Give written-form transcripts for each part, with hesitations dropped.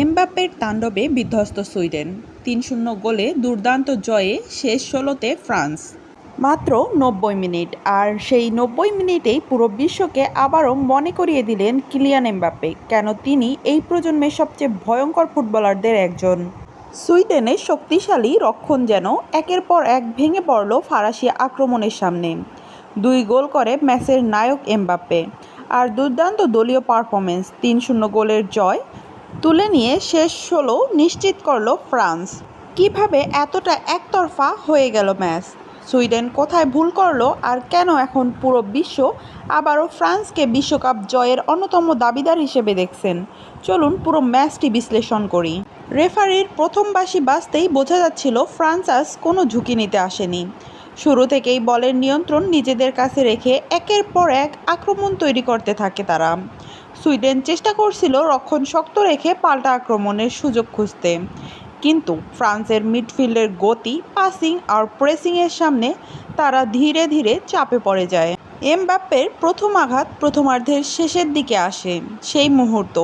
এমবাপ্পের তাণ্ডবে বিধ্বস্ত সুইডেন। ৩-০ গোলে দুর্দান্ত জয়ে শেষ ১৬তে ফ্রান্স। মাত্র ৯০ মিনিট, আর সেই ৯০ মিনিটেই পুরো বিশ্বকে আবারও মনে করিয়ে দিলেন কিলিয়ান এমবাপ্পে কেন তিনি এই প্রজন্মের সবচেয়ে ভয়ঙ্কর ফুটবলারদের একজন। সুইডেনের শক্তিশালী রক্ষণ যেন একের পর এক ভেঙে পড়ল ফরাসি আক্রমণের সামনে। ২ গোল করে ম্যাচের নায়ক এমবাপ্পে, আর দুর্দান্ত দলীয় পারফরমেন্স ৩-০ গোলের জয় তুলে নিয়ে শেষ ১৬ নিশ্চিত করল ফ্রান্স। কিভাবে এতটা একতরফা হয়ে গেল ম্যাচ? সুইডেন কোথায় ভুল করলো, আর কেন এখন পুরো বিশ্ব আবারও ফ্রান্সকে বিশ্বকাপ জয়ের অন্যতম দাবিদার হিসেবে দেখছেন? চলুন পুরো ম্যাচটি বিশ্লেষণ করি। রেফারির প্রথম বাঁশি বাজতেই বোঝা যাচ্ছিল ফ্রান্স আজ কোনো ঝুঁকি নিতে আসেনি। শুরু থেকেই বলের নিয়ন্ত্রণ নিজেদের কাছে রেখে একের পর এক আক্রমণ তৈরি করতে থাকে তারা। সুইডেন চেষ্টা করছিল রক্ষণ শক্ত রেখে পাল্টা আক্রমণের সুযোগ খুঁজতে, কিন্তু ফ্রান্সের মিডফিল্ডের গতি, পাসিং আর প্রেসিংয়ের সামনে তারা ধীরে ধীরে চাপে পড়ে যায়। এমবাপ্পের প্রথম আঘাত প্রথমার্ধের শেষের দিকে আসে, সেই মুহূর্ত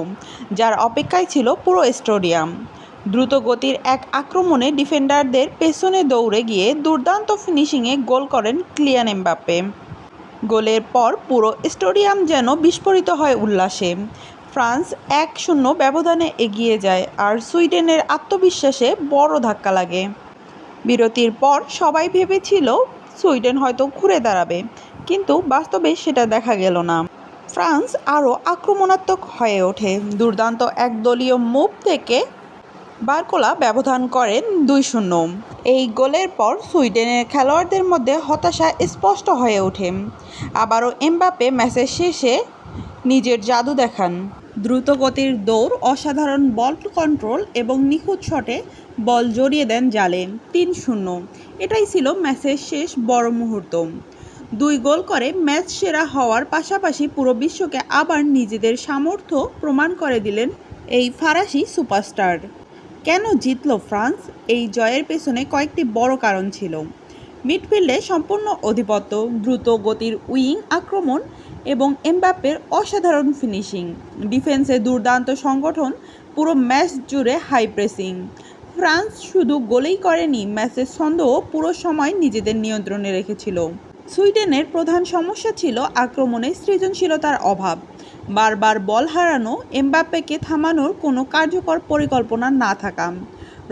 যার অপেক্ষায় ছিল পুরো স্টেডিয়াম। দ্রুত গতির এক আক্রমণে ডিফেন্ডারদের পেছনে দৌড়ে গিয়ে দুর্দান্ত ফিনিশিংয়ে গোল করেন কিলিয়ান এমবাপ্পে। গোলের পর পুরো স্টেডিয়াম যেন বিস্ফোরিত হয় উল্লাসে। ফ্রান্স ১-০ ব্যবধানে এগিয়ে যায়, আর সুইডেনের আত্মবিশ্বাসে বড় ধাক্কা লাগে। বিরতির পর সবাই ভেবেছিল সুইডেন হয়তো ঘুরে দাঁড়াবে, কিন্তু বাস্তবে সেটা দেখা গেল না। ফ্রান্স আরও আক্রমণাত্মক হয়ে ওঠে। দুর্দান্ত একদলীয় মুভ থেকে বারকোলা ব্যবধান করেন ২-০। এই গোলের পর সুইডেনের খেলোয়াড়দের মধ্যে হতাশা স্পষ্ট হয়ে ওঠে। আবারও এমবাপ্পে ম্যাচের শেষে নিজের জাদু দেখান। দ্রুত গতির দৌড়, অসাধারণ বল কন্ট্রোল এবং নিখুঁত শটে বল জড়িয়ে দেন জালে। ৩-০। এটাই ছিল ম্যাচের শেষ বড় মুহূর্ত। ২ গোল করে ম্যাচ সেরা হওয়ার পাশাপাশি পুরো বিশ্বকে আবার নিজেদের সামর্থ্য প্রমাণ করে দিলেন এই ফরাসি সুপারস্টার। কেন জিতল ফ্রান্স? এই জয়ের পেছনে কয়েকটি বড় কারণ ছিল। মিডফিল্ডে সম্পূর্ণ আধিপত্য, দ্রুত গতির উইং আক্রমণ এবং এমবাপ্পের অসাধারণ ফিনিশিং। ডিফেন্সে দুর্দান্ত সংগঠন, পুরো ম্যাচ জুড়ে হাই প্রেসিং। ফ্রান্স শুধু গোলেই করেনি, ম্যাচের ছন্দও পুরো সময় নিজেদের নিয়ন্ত্রণে রেখেছিল। সুইডেনের প্রধান সমস্যা ছিল আক্রমণে সৃজনশীলতার অভাব। বারবার বল হারানো, এমবাপ্পেকে থামানোর কোনো কার্যকর পরিকল্পনা না থাকা,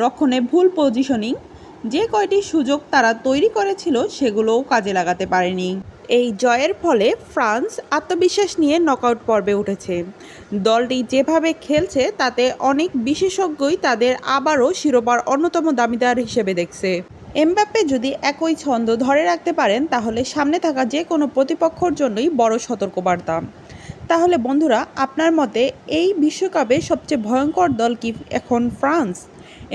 রক্ষণে ভুল পজিশনিং। যে কয়টি সুযোগ তারা তৈরি করেছিল সেগুলোও কাজে লাগাতে পারেনি। এই জয়ের ফলে ফ্রান্স আত্মবিশ্বাস নিয়ে নকআউট পর্বে উঠেছে। দলটি যেভাবে খেলছে তাতে অনেক বিশেষজ্ঞই তাদের আবারও শিরোপার অন্যতম দাবিদার হিসেবে দেখছে। এমবাপ্পে যদি একই ছন্দ ধরে রাখতে পারেন তাহলে সামনে থাকা যে কোনো প্রতিপক্ষের জন্যই বড় সতর্কবার্তা। তাহলে বন্ধুরা, আপনার মতে এই বিশ্বকাপে সবচেয়ে ভয়ঙ্কর দল কি এখন ফ্রান্স?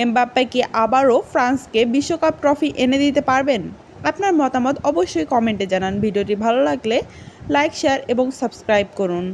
এমবাপ্পে কি আবারও ফ্রান্সকে বিশ্বকাপ ট্রফি এনে দিতে পারবেন? আপনার মতামত অবশ্যই কমেন্টে জানান। ভিডিওটি ভালো লাগলে লাইক, শেয়ার এবং সাবস্ক্রাইব করুন।